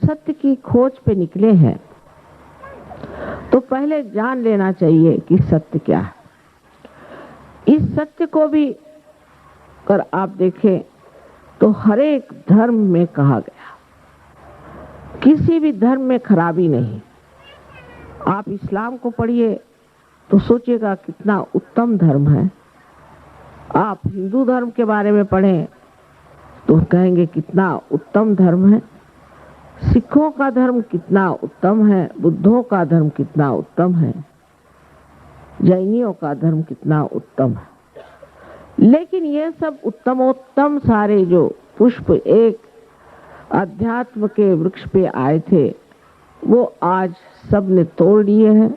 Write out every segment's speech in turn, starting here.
सत्य की खोज पे निकले हैं तो पहले जान लेना चाहिए कि सत्य क्या है। इस सत्य को भी अगर आप देखें तो हर एक धर्म में कहा गया, किसी भी धर्म में खराबी नहीं। आप इस्लाम को पढ़िए तो सोचिएगा कितना उत्तम धर्म है। आप हिंदू धर्म के बारे में पढ़ें तो कहेंगे कितना उत्तम धर्म है। सिखों का धर्म कितना उत्तम है, बुद्धों का धर्म कितना उत्तम है, जैनियों का धर्म कितना उत्तम है। लेकिन ये सब उत्तमोत्तम सारे जो पुष्प एक अध्यात्म के वृक्ष पे आए थे वो आज सब ने तोड़ लिए हैं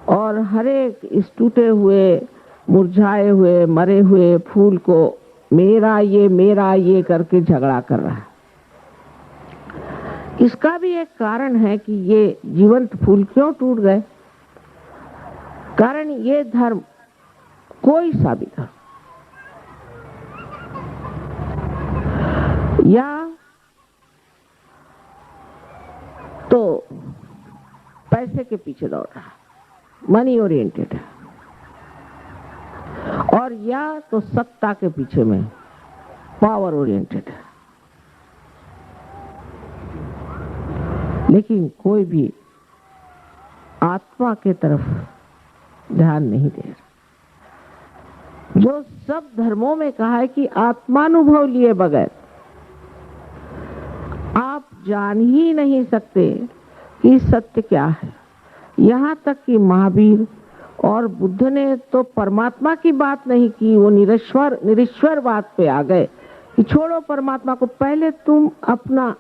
और हर एक इस टूटे हुए, मुरझाए हुए, मरे हुए फूल को मेरा ये करके झगड़ा कर रहा है। इसका भी एक कारण है कि ये जीवंत फूल क्यों टूट गए। कारण ये धर्म, कोई सा भी धर्म, या तो पैसे के पीछे दौड़ रहा है, मनी ओरिएंटेड है, और या तो सत्ता के पीछे में पावर ओरिएंटेड है। लेकिन कोई भी आत्मा के तरफ ध्यान नहीं दे रहा। जो सब धर्मों में कहा है कि आत्मानुभव लिए बगैर आप जान ही नहीं सकते कि सत्य क्या है। यहाँ तक कि महावीर और बुद्ध ने तो परमात्मा की बात नहीं की, वो निरीश्वर बात पे आ गए कि छोड़ो परमात्मा को, पहले तुम अपना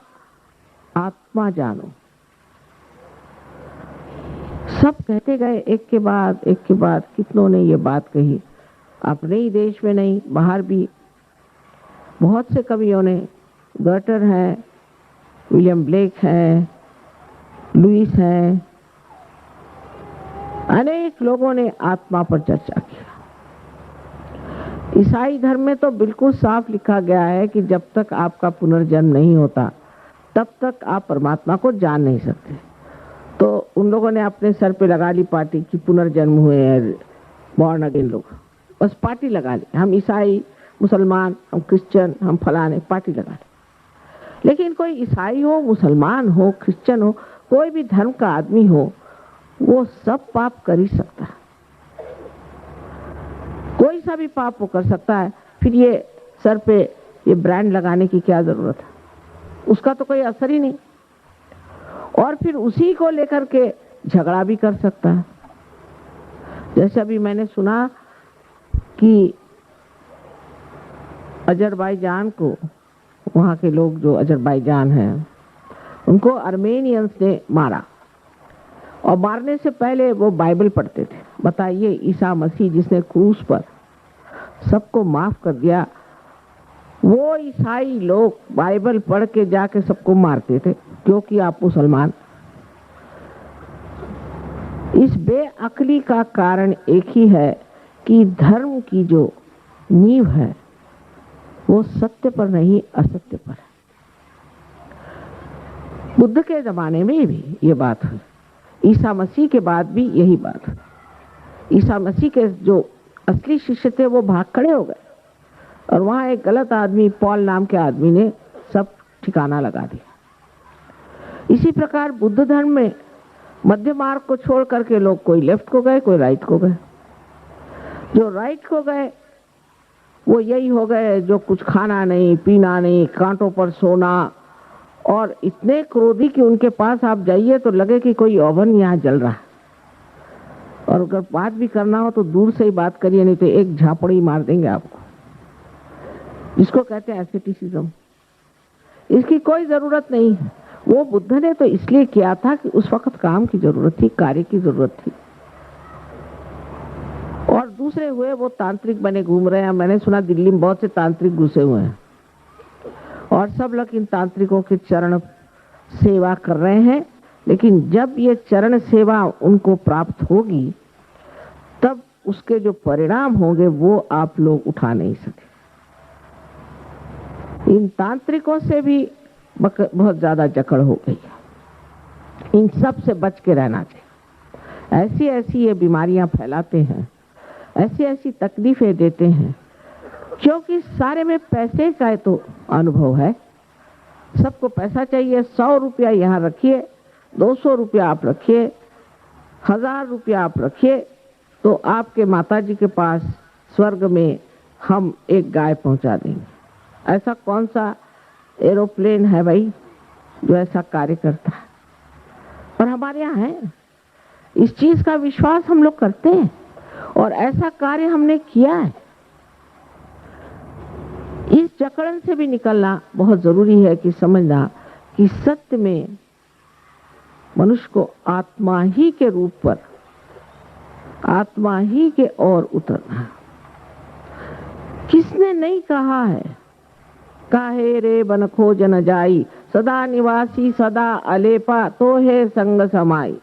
आत्मा जानो। सब कहते गए एक के बाद कितनों ने ये बात कही, अपने ही देश में नहीं बाहर भी बहुत से कवियों ने, गर्टर है, विलियम ब्लेक है, लुइस है, अनेक लोगों ने आत्मा पर चर्चा की। ईसाई धर्म में तो बिल्कुल साफ लिखा गया है कि जब तक आपका पुनर्जन्म नहीं होता तब तक आप परमात्मा को जान नहीं सकते। तो उन लोगों ने अपने सर पे लगा ली पार्टी कि पुनर्जन्म हुए हैं, बॉर्न अगेन लोग, बस पार्टी लगा ली। हम ईसाई, मुसलमान, हम क्रिश्चियन, हम फलाने, पार्टी लगा ली। लेकिन कोई ईसाई हो, मुसलमान हो, क्रिश्चियन हो, कोई भी धर्म का आदमी हो, वो सब पाप कर ही सकता है। कोई सा भी पाप वो कर सकता है। फिर ये सर पे ये ब्रांड लगाने की क्या जरूरत है, उसका तो कोई असर ही नहीं। और फिर उसी को लेकर के झगड़ा भी कर सकता है। जैसे अभी मैंने सुना कि अजरबैजान को, वहाँ के लोग जो अजरबैजान हैं, उनको आर्मेनियंस ने मारा, और मारने से पहले वो बाइबल पढ़ते थे। बताइए, ईसा मसीह जिसने क्रूस पर सबको माफ कर दिया, वो ईसाई लोग बाइबल पढ़ के जाके सबको मारते थे क्योंकि आप मुसलमान। इस बेअक्ली का कारण एक ही है कि धर्म की जो नींव है वो सत्य पर नहीं, असत्य पर है। बुद्ध के जमाने में भी ये बात हुई, ईसा मसीह के बाद भी यही बात हुई। ईसा मसीह के जो असली शिष्य थे वो भाग खड़े हो गए, और वहां एक गलत आदमी, पॉल नाम के आदमी ने सब ठिकाना लगा दिया। इसी प्रकार बुद्ध धर्म में मध्य मार्ग को छोड़ करके लोग कोई लेफ्ट को गए, कोई राइट को गए। जो राइट को गए वो यही हो गए जो कुछ खाना नहीं, पीना नहीं, कांटों पर सोना, और इतने क्रोधी कि उनके पास आप जाइए तो लगे कि कोई ओवन यहाँ जल रहा है। और अगर बात भी करना हो तो दूर से ही बात करिए, नहीं तो एक झापड़ी मार देंगे आपको, जिसको कहते हैं एस्केटिसिज्म। इसकी कोई जरूरत नहीं है। वो बुद्ध ने तो इसलिए किया था कि उस वक्त काम की जरूरत थी, कार्य की जरूरत थी। और दूसरे हुए वो तांत्रिक बने घूम रहे हैं। मैंने सुना दिल्ली में बहुत से तांत्रिक घुसे हुए हैं, और सब लोग इन तांत्रिकों की चरण सेवा कर रहे हैं। लेकिन जब ये चरण सेवा उनको प्राप्त होगी तब उसके जो परिणाम होंगे वो आप लोग उठा नहीं सके। इन तांत्रिकों से भी बहुत ज्यादा जकड़ हो गई है। इन सब से बच के रहना चाहिए। ऐसी ऐसी ये बीमारियां फैलाते हैं, ऐसी ऐसी तकलीफें देते हैं, क्योंकि सारे में पैसे का तो अनुभव है। सबको पैसा चाहिए। 100 रुपया यहाँ रखिए, 200 रुपया आप रखिए, 1000 रुपया आप रखिए, तो आपके माताजी के पास स्वर्ग में हम एक गाय पहुंचा देंगे। ऐसा कौन सा एरोप्लेन है भाई जो ऐसा कार्य करता है? और हमारे यहाँ है। इस चीज का विश्वास हम लोग करते हैं और ऐसा कार्य हमने किया है। इस जकड़न से भी निकलना बहुत जरूरी है कि समझना कि सत्य में मनुष्य को आत्मा ही के रूप पर, आत्मा ही के ओर उतरना। किसने नहीं कहा है काहे रे बन खोज न जाई, सदा निवासी सदा अलेपा तो है संग समाई।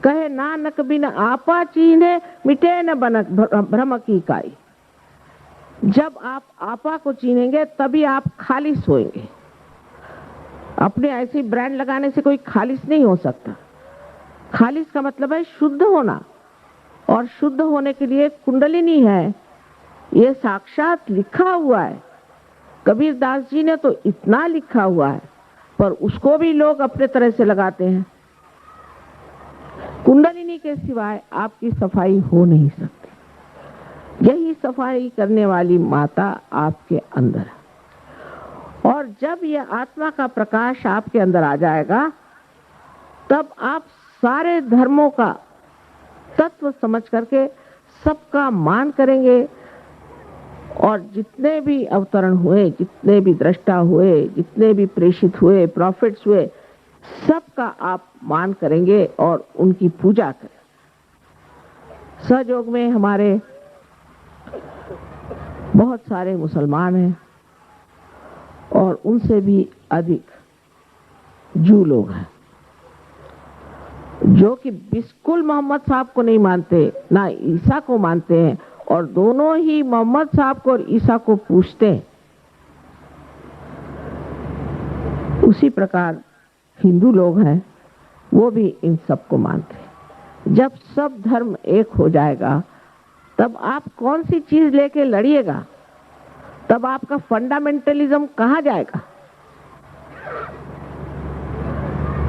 कहे नानक बिन आपा चीन्हे, मिटे न बनक भ्रम की काई। जब आप आपा को चीनेंगे तभी आप खालिस होएंगे। अपने ऐसी ब्रांड लगाने से कोई खालिस नहीं हो सकता। खालिस का मतलब है शुद्ध होना, और शुद्ध होने के लिए कुंडलिनी है, ये साक्षात लिखा हुआ है। कबीर दास जी ने तो इतना लिखा हुआ है, पर उसको भी लोग अपने तरह से लगाते हैं। कुंडलिनी के सिवाय आपकी सफाई हो नहीं सकती। यही सफाई करने वाली माता आपके अंदर है। और जब यह आत्मा का प्रकाश आपके अंदर आ जाएगा, तब आप सारे धर्मों का तत्व समझ करके सबका मान करेंगे। और जितने भी अवतरण हुए, जितने भी दृष्टा हुए, जितने भी प्रेषित हुए, प्रॉफिट्स हुए, सबका आप मान करेंगे और उनकी पूजा करें। सहयोग में हमारे बहुत सारे मुसलमान हैं और उनसे भी अधिक जू लोग हैं जो कि बिल्कुल मोहम्मद साहब को नहीं मानते, ना ईसा को मानते हैं, और दोनों ही मोहम्मद साहब को और ईसा को पूछते हैं। उसी प्रकार हिंदू लोग हैं, वो भी इन सब को मानते हैं। जब सब धर्म एक हो जाएगा, तब आप कौन सी चीज लेके लड़िएगा? तब आपका फंडामेंटलिज्म कहाँ जाएगा?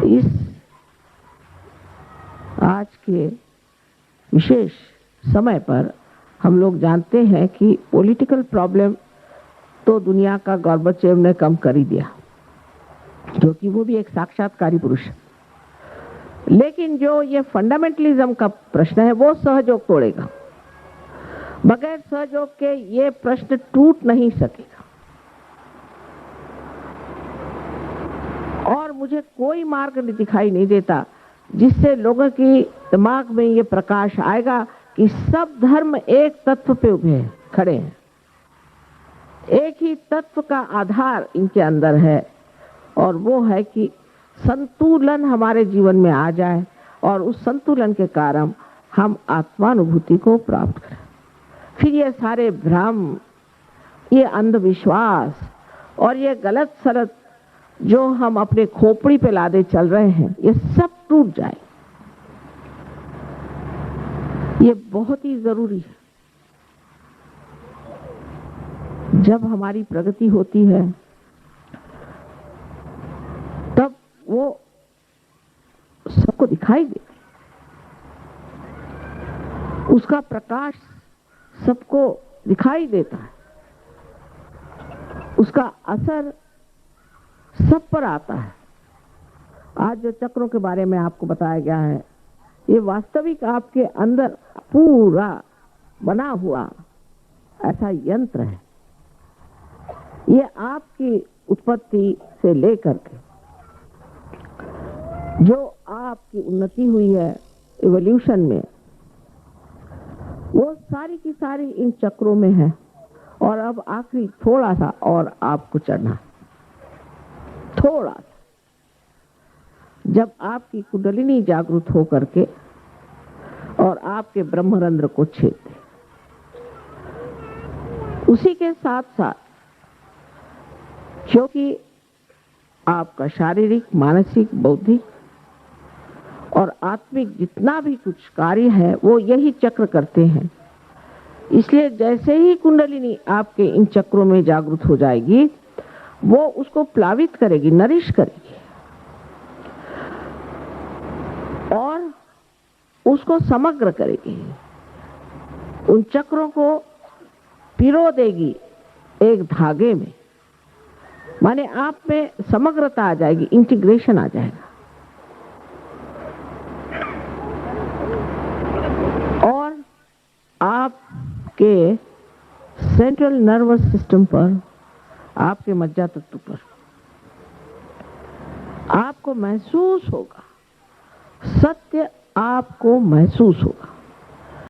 इस आज के विशेष समय पर हम लोग जानते हैं कि पॉलिटिकल प्रॉब्लम तो दुनिया का गोर्बाचेव ने कम कर ही दिया, क्योंकि वो भी एक साक्षात्कारी पुरुष है। लेकिन जो ये फंडामेंटलिज्म का प्रश्न है, वो सहयोग तोड़ेगा। बगैर सहयोग के ये प्रश्न टूट नहीं सकेगा। और मुझे कोई मार्ग दिखाई नहीं देता जिससे लोगों की दिमाग में ये प्रकाश आएगा कि सब धर्म एक तत्व पे उभे हैं, खड़े हैं। एक ही तत्व का आधार इनके अंदर है, और वो है कि संतुलन हमारे जीवन में आ जाए, और उस संतुलन के कारण हम आत्मानुभूति को प्राप्त करें। फिर ये सारे भ्रम, ये अंधविश्वास और ये गलत सलत जो हम अपने खोपड़ी पे लादे चल रहे हैं, ये सब टूट जाए। ये बहुत ही जरूरी है। जब हमारी प्रगति होती है, तब वो सबको दिखाई देती, उसका प्रकाश सबको दिखाई देता है, उसका असर सब पर आता है। आज जो चक्रों के बारे में आपको बताया गया है, ये वास्तविक आपके अंदर पूरा बना हुआ ऐसा यंत्र है। ये आपकी उत्पत्ति से लेकर के जो आपकी उन्नति हुई है इवोल्यूशन में, वो सारी की सारी इन चक्रों में है। और अब आखिरी थोड़ा सा और आपको चढ़ना, थोड़ा सा, जब आपकी कुंडलिनी जागृत हो करके और आपके ब्रह्मरंध्र को छेद दे। उसी के साथ साथ, क्योंकि आपका शारीरिक, मानसिक, बौद्धिक और आत्मिक जितना भी कुछ कार्य है वो यही चक्र करते हैं। इसलिए जैसे ही कुंडलिनी आपके इन चक्रों में जागृत हो जाएगी, वो उसको प्लावित करेगी, नरिश करेगी और उसको समग्र करेगी, उन चक्रों को पिरो देगी एक धागे में। माने आप में समग्रता आ जाएगी, इंटीग्रेशन आ जाएगा और आपके सेंट्रल नर्वस सिस्टम पर, आपके मज्जा तंतु पर आपको महसूस होगा, सत्य आपको महसूस होगा।